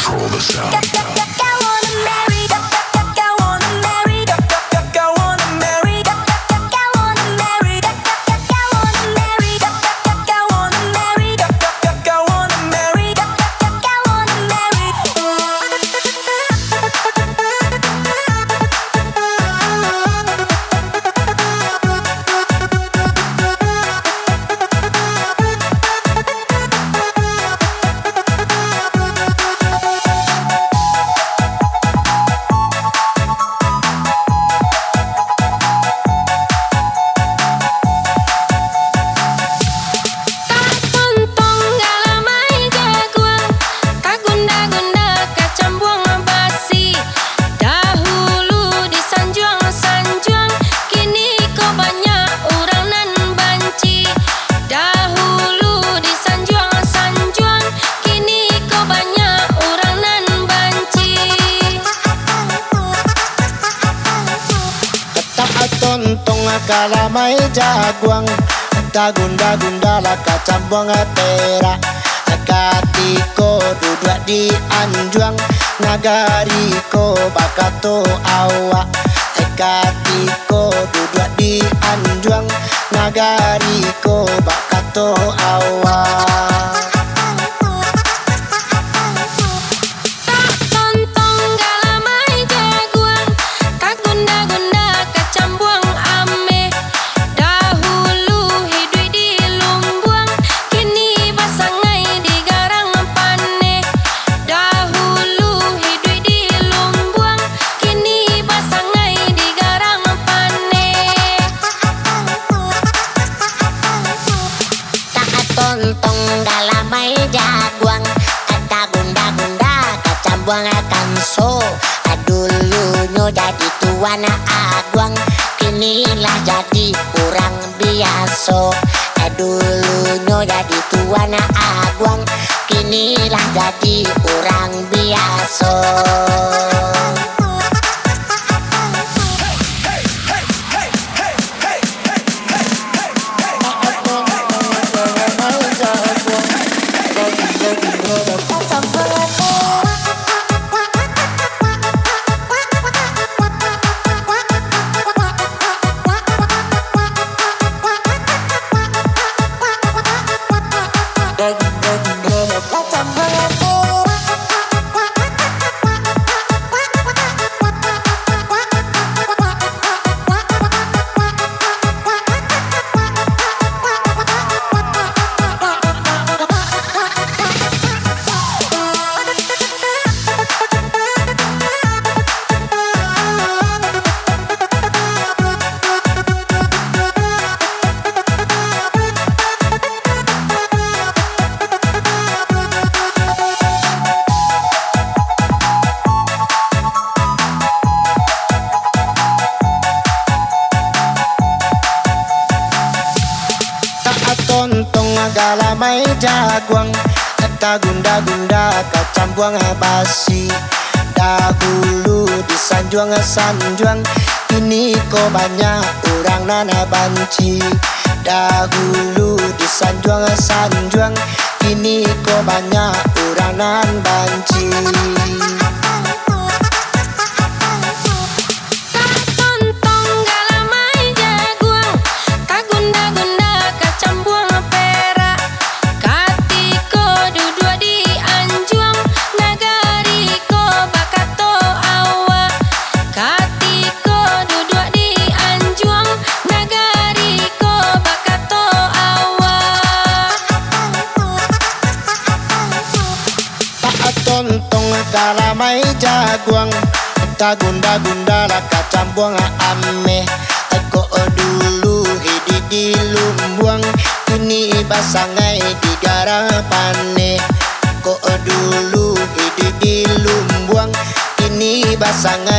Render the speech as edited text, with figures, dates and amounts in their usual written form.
control the sound. Kalamay jaguang Gunda-gunda lah kacambuang pera Katiko duduk di anjuang Nagariko bakato awa Katiko duduk di anjuang Nagariko bakato awa. Tontong galamay jaguang Kata gunda-gunda kacambuang kanso Dulunya jadi tuan aguang Kinilah jadi orang biasa Dulunya jadi tuan aguang Kinilah jadi orang biasa. Tontong galamay jaguang Kata gunda-gunda kacambuang basi Dahulu di sanjuang Kini kok banyak orang nana banci Dahulu di sanjuang Kini kok banyak orang nan banci. Tontong kalamay jaguang Gunda-gunda lah kacambuang ame Ako dulu hidup di lumbuang Kini basangai di garapane Ko dulu hidup di lumbuang Kini basangai